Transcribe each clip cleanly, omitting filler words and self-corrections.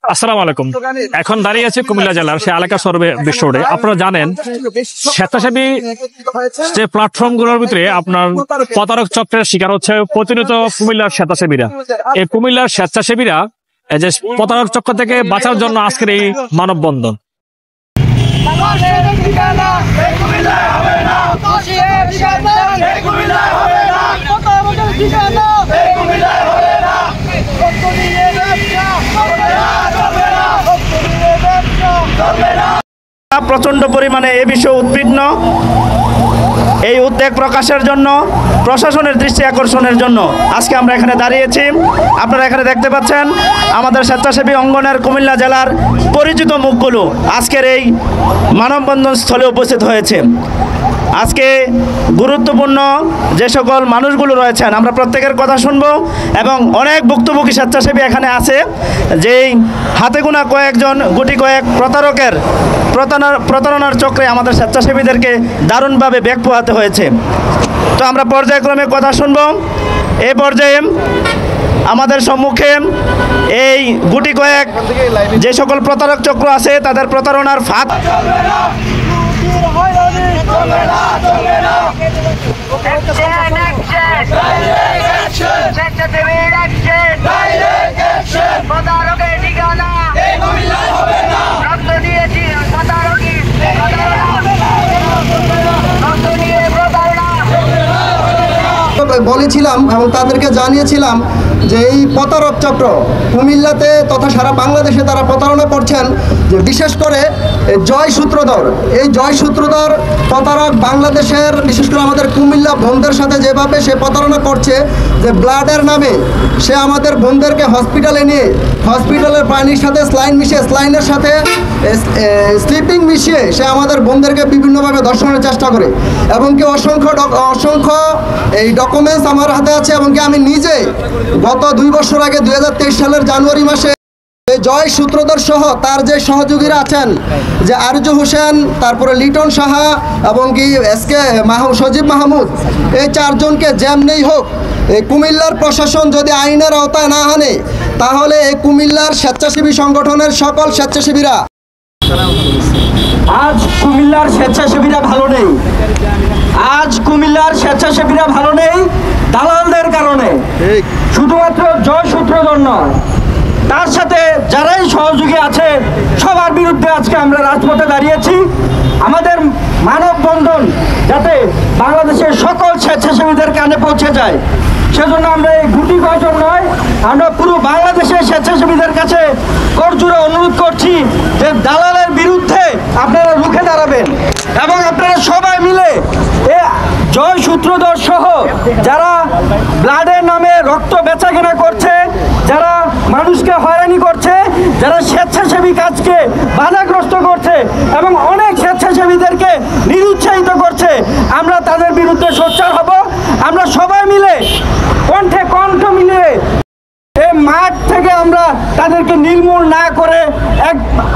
আসসালামু আলাইকুম। এখন দাঁড়িয়ে আছে কুমিল্লা জেলার সে এলাকা সর্বে বিশ্ব রোডে। আপনারা জানেন স্বেচ্ছাসেবী যে প্ল্যাটফর্ম গুলোর ভিতরে আপনার প্রতারক চক্রের শিকার হচ্ছে প্রতিনিয়ত কুমিল্লার স্বেচ্ছাসেবীরা। এই কুমিল্লার স্বেচ্ছাসেবীরা এই যে প্রতারক চক্র থেকে বাঁচার জন্য আজকের এই মানববন্ধন। প্রচন্ড পরিমাণে এ বিষয়ে উদ্বিগ্ন। এই উদ্বেগ প্রকাশের জন্য প্রশাসনের দৃষ্টি আকর্ষণের জন্য আজকে আমরা এখানে দাঁড়িয়েছি। আপনারা এখানে দেখতে পাচ্ছেন আমাদের স্বেচ্ছাসেবী অঙ্গনের কুমিল্লা জেলার পরিচিত মুখগুলো আজকের এই মানববন্ধন স্থলে উপস্থিত হয়েছে। আজকে গুরুত্বপূর্ণ যে সকল মানুষগুলো রয়েছেন আমরা প্রত্যেকের কথা শুনব এবং অনেক ভুক্তভোগী স্বেচ্ছাসেবী এখানে আছে, যেই হাতে গোনা কয়েকজন গুটি কয়েক প্রতারকের প্রতারণার চক্রে আমাদের স্বেচ্ছাসেবীদেরকে দারুণভাবে বেগ পোহাতে হয়েছে। তো আমরা পর্যায়ক্রমে কথা শুনব। এই পর্যায়ে আমাদের সম্মুখে এই গুটি কয়েক যে সকল প্রতারক চক্র আছে তাদের প্রতারণার ফাঁদ বলেছিলাম এবং তাদেরকে জানিয়েছিলাম যে এই প্রতারক চক্র কুমিল্লাতে তথা সারা বাংলাদেশে তারা প্রতারণা করছেন। যে বিশেষ করে জয় সূত্রধর, এই জয় সূত্রধর প্রতারক বাংলাদেশের বিশেষ করে আমাদের কুমিল্লা বোনদের সাথে যেভাবে সে প্রতারণা করছে, যে ব্লাডের নামে সে আমাদের বোনদেরকে হসপিটালে নিয়ে হসপিটালের পানির সাথে স্লাইন মিশিয়ে স্লাইনের সাথে স্লিপিং মিশিয়ে সে আমাদের বোনদেরকে বিভিন্নভাবে ধর্ষণের চেষ্টা করে। এবং কি অসংখ্য এই ডকুমেন্টস আমার হাতে আছে এবং কি আমি নিজে গত 2 বছর আগে 2023 সালের জানুয়ারি মাসে জয় সূত্রধর সহ তার যে সহযোগীরা আছেন, যে আরজু হোসেন, তারপরে লিটন সাহা এবং কি সজীব মাহমুদ, এই 4 জনকে যেমনি হোক এই কুমিল্লার প্রশাসন যদি আইনের আওতায় না আনে তাহলে এই কুমিল্লার স্বেচ্ছাসেবী সংগঠনের সকল স্বেচ্ছাসেবীরা আজ কুমিল্লার স্বেচ্ছাসেবীরা ভালো নেই। আজ কুমিল্লার স্বেচ্ছাসেবীরা ভালো নেই দালালদের কারণে। শুধুমাত্র জয় সূত্রধর নয়, তার সাথে যারাই সহযোগী আছে সবার বিরুদ্ধে আজকে আমরা রাজপথে দাঁড়িয়েছি। আমাদের মানববন্ধন যাতে বাংলাদেশের সকল স্বেচ্ছাসেবীদের কানে পৌঁছে যায়, সেজন্য আমরা এই গুটি কয়জন নয়, আমরা পুরো বাংলাদেশের স্বেচ্ছাসেবীদের কাছে করজোড়ে অনুরোধ করছি যে দালালের বিরুদ্ধে আপনারা রুখে দাঁড়াবেন এবং আপনারা সবাই মিলে জয় সূত্রধর সহ যারা ব্লাডের নামে রক্ত বেচাকেনা করছে, যারা মানুষকে হয়রানি করছে, যারা স্বেচ্ছাসেবী কাজকে বাধাগ্রস্ত করছে এবং অনেক স্বেচ্ছাসেবীদেরকে নিরুৎসাহিত করছে, আমরা তাদের বিরুদ্ধে সোচ্চার হব। আমরা সবাই মিলে কণ্ঠে কণ্ঠ মিলিয়ে এই মাঠ থেকে আমরা তাদেরকে নির্মূল না করে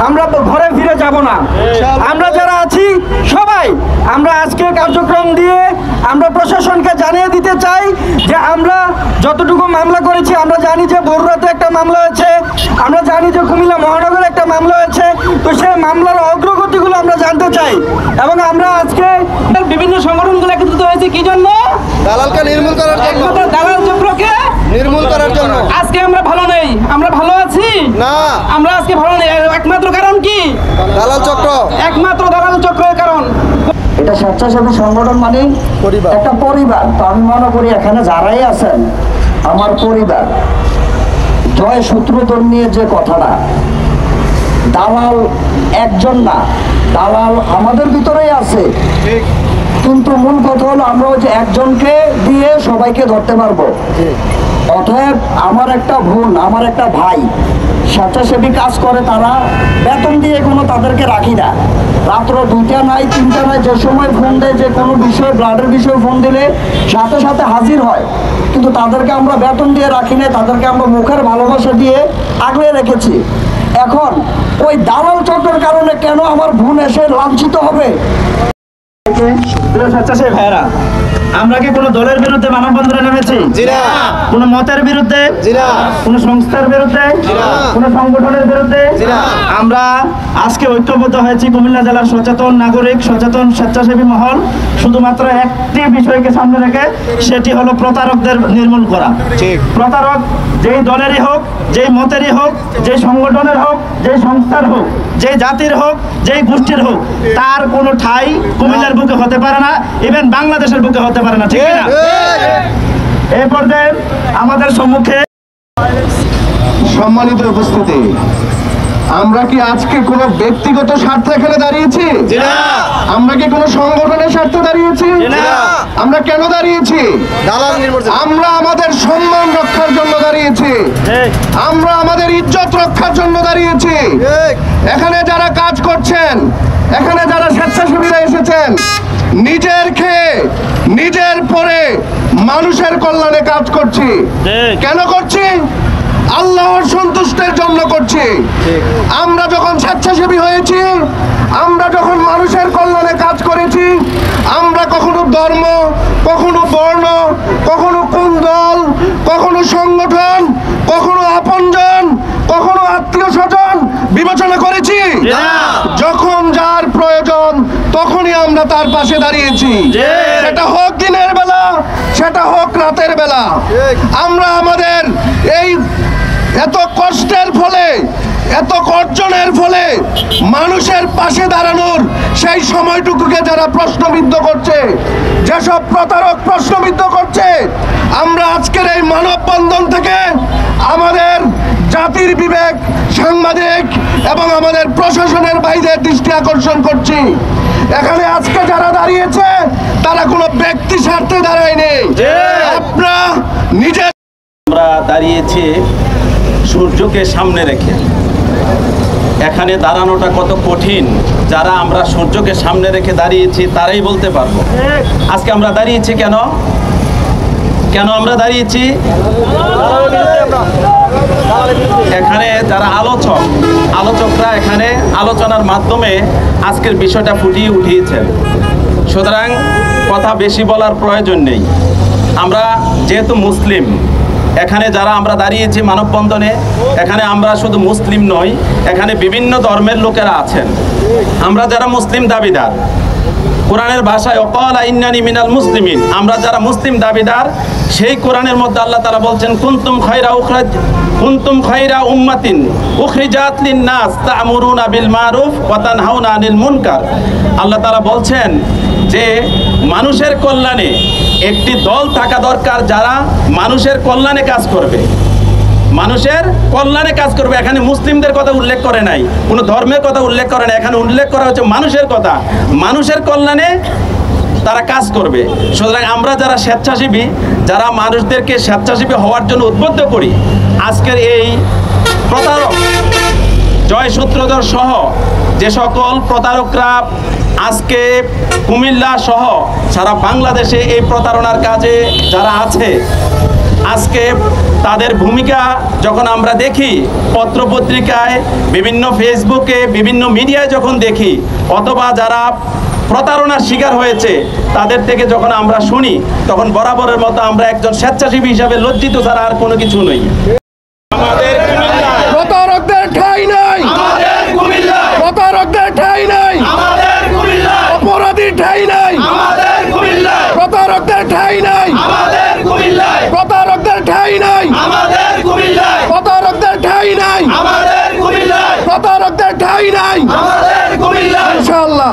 আমরা ঘরে ফিরে যাব না। আমরা যারা আছি সবাই আমরা আজকে কার্যক্রম দিয়ে আমরা প্রশাসনকে জানিয়ে দিতে চাই যে আমরা যতটুকু মামলা করেছি, আমরা জানি যে বরুড়াতে একটা মামলা হয়েছে, আমরা জানি যে কুমিল্লা মহানগরে একটা মামলা হয়েছে, তো সেই মামলার অগ্রগতিগুলো আমরা জানতে চাই। এবং আমরা আজকে বিভিন্ন সংগঠনগুলো একত্রিত হয়েছে কি জন্য? দালালকে নির্মূল করার জন্য, দালাল চক্রকে নির্মূল করার জন্য। আজকে আমরা ভালো নেই, আমরা ভালো আছি না, আমরা আজকে ভালো নেই। একমাত্র কারণ কি? দালাল চক্র, একমাত্র দালাল চক্রের কারণ। এটা স্বেচ্ছাসেবী সংগঠন মানে একটা পরিবার। তো আমি মনে করি এখানে যারাই আছেন আমার পরিবার। জয় সূত্রধর নিয়ে যে কথাটা, দালাল একজন না, দালাল আমাদের ভিতরেই আছে, কিন্তু মূল কথা হলো আমরা ওই যে একজনকে দিয়ে সবাইকে ধরতে পারবো। অতএব আমার একটা বোন, আমার একটা ভাই স্বেচ্ছাসেবী কাজ করে, তারা বেতন দিয়ে কোনো তাদেরকে রাখি না। রাত্র 2টা নাই 3টা নাই, যে সময় ফোন দেয়, যে কোনো বিষয়ে ব্লাডের বিষয়ে ফোন দিলে সাথে সাথে হাজির হয়, কিন্তু তাদেরকে আমরা বেতন দিয়ে রাখি না, তাদেরকে আমরা মুখের ভালোবাসা দিয়ে আগলে রেখেছি। এখন ওই দালাল চক্রের কারণে কেন আমার বোন এসে লাঞ্ছিত হবে? স্বেচ্ছাসেবী ভাইয়েরা আমরা কি কোনো দলের বিরুদ্ধে মানববন্ধনে নেমেছি? কোনো মতের বিরুদ্ধে? কোনো সংস্থার বিরুদ্ধে? কোনো সংগঠনের বিরুদ্ধে? আমরা আজকে ঐক্যবদ্ধ হয়েছি কুমিল্লা জেলার সচেতন নাগরিক, সচেতন স্বেচ্ছাসেবী মহল, শুধুমাত্র একটি বিষয়কে সামনে রেখে, সেটি হলো প্রতারকদের নির্মূল করা। প্রতারক যেই দলেরই হোক, যেই মতেরই হোক, যেই সংগঠনের হোক, যেই সংস্থার হোক, যেই জাতির হোক, যেই গোষ্ঠীর হোক, তার কোনো ঠাঁই কুমিল্লার বুকে হতে পারে না, ইভেন বাংলাদেশের বুকে হতে পারে না, ঠিক না? এই পর্যায়ে আমাদের সম্মুখে সম্মানিত উপস্থিতি, আমরা কি আজকে কোনো ব্যক্তিগত স্বার্থে এখানে দাঁড়িয়েছি? আমরা কি কোনো সংগঠনের স্বার্থে দাঁড়িয়েছি? আমরা কেন দাঁড়িয়েছি? আমরা আমাদের সম্মান রক্ষার জন্য দাঁড়িয়েছি, আমরা আমাদের ইজ্জত রক্ষার জন্য দাঁড়িয়েছি। এখানে যারা কাজ করছেন, এখানে যারা স্বেচ্ছাসেবীরা এসেছেন, নিজের খেয়ে নিজের পরে মানুষের কল্যাণে কাজ করছি। কেন করছি? আল্লাহর সন্তুষ্টের জন্য করছি। আমরা যখন স্বেচ্ছাসেবী হয়েছি, আমরা যখন মানুষের কল্যাণে কাজ করেছি, আমরা কখনো ধর্ম, কখনো বর্ণ, কখনো কোন দল, কখনো সংগঠন, কখনো আপনজন, কখনো আত্মীয় স্বজন বিবেচনা করেছি। যখন যার প্রয়োজন তখনই আমরা তার পাশে দাঁড়িয়েছি, সেটা হোক দিনের বেলা, সেটা হোক রাতের বেলা। আমরা আমাদের এই এত কষ্টের ফলে, এত অর্জনের ফলে মানুষের পাশে দাঁড়ানোর সেই সময়টুকুকে যারা প্রশ্নবিদ্ধ করছে, যেসব প্রতারক প্রশ্নবিদ্ধ করছে, আমরা আজকের এই মানববন্ধন থেকে আমাদের জাতির বিবেক, সাংবাদিক এবং আমাদের প্রশাসনের বাইরের দৃষ্টি আকর্ষণ করছি। এখানে আজকে যারা দাঁড়িয়েছে তারা কোনো ব্যক্তি স্বার্থে দাঁড়ায়নি। আপনারা নিজের আমরা দাঁড়িয়েছি সূর্যকে সামনে রেখে। এখানে দাঁড়ানোটা কত কঠিন, যারা আমরা সূর্যকে সামনে রেখে দাঁড়িয়েছি তারাই বলতে পারবো। আজকে আমরা দাঁড়িয়েছি কেন? কেন আমরা দাঁড়িয়েছি? এখানে যারা আলোচকরা এখানে আলোচনার মাধ্যমে আজকের বিষয়টা ফুটিয়ে উঠিয়েছেন। সুতরাং কথা বেশি বলার প্রয়োজন নেই। আমরা যেহেতু মুসলিম, এখানে যারা আমরা দাঁড়িয়েছি মানববন্ধনে, এখানে আমরা শুধু মুসলিম নই, এখানে বিভিন্ন ধর্মের লোকেরা আছেন। আমরা যারা মুসলিম দাবিদার, কোরআনের ভাষায় ওয়াকালা ইন্নানি মিনাল মুসলিমিন, আমরা যারা মুসলিম দাবিদার, সেই কোরআনের মধ্যে আল্লাহ তাআলা বলছেন কুনতুম খায়রা উম্মাতিন উখরিজাত লিন-নাস তা'মুরুনা বিল মারুফ ওয়া তানহাউনা আনিল মুনকার। আল্লাহ তাআলা বলছেন যে মানুষের কল্যাণে একটি দল থাকা দরকার, যারা মানুষের কল্যাণে কাজ করবে, মানুষের কল্যাণে কাজ করবে। এখানে মুসলিমদের কথা উল্লেখ করে নাই, কোনো ধর্মের কথা উল্লেখ করে নাই, এখানে উল্লেখ করা হচ্ছে মানুষের কথা, মানুষের কল্যাণে তারা কাজ করবে। সুতরাং আমরা যারা স্বেচ্ছাসেবী, যারা মানুষদেরকে স্বেচ্ছাসেবী হওয়ার জন্য উদ্বুদ্ধ করি, আজকের এই প্রতারক জয় সূত্রধর সহ যে সকল প্রতারকরা আজকে কুমিল্লা সহ সারা বাংলাদেশে এই প্রতারণার কাজে যারা আছে, আজকে তাদের ভূমিকা যখন আমরা দেখি পত্রপত্রিকায়, বিভিন্ন ফেসবুকে, বিভিন্ন মিডিয়ায় যখন দেখি, অথবা যারা প্রতারণার শিকার হয়েছে তাদের থেকে যখন আমরা শুনি, তখন বরাবরের মতো আমরা একজন স্বেচ্ছাসেবী হিসাবে লজ্জিত ছাড়া আর কোনো কিছু নই। আমাদের প্রতারকদের ঠাঁই নাই, আমাদের কুমিল্লায় প্রতারকদের ঠাঁই নাই, আমাদের কুমিল্লায় অপরাধীর ঠাঁই নাই, আমাদের কুমিল্লায় প্রতারকদের ঠাঁই নাই, আমাদের কুমিল্লায় প্রতারকদের ঠাঁই নাই, আমাদের কুমিল্লায় প্রতারকদের ঠাঁই নাই, আমাদের কুমিল্লায় প্রতারকদের ঠাঁই নাই, আমাদের কুমিল্লায় ইনশাআল্লাহ।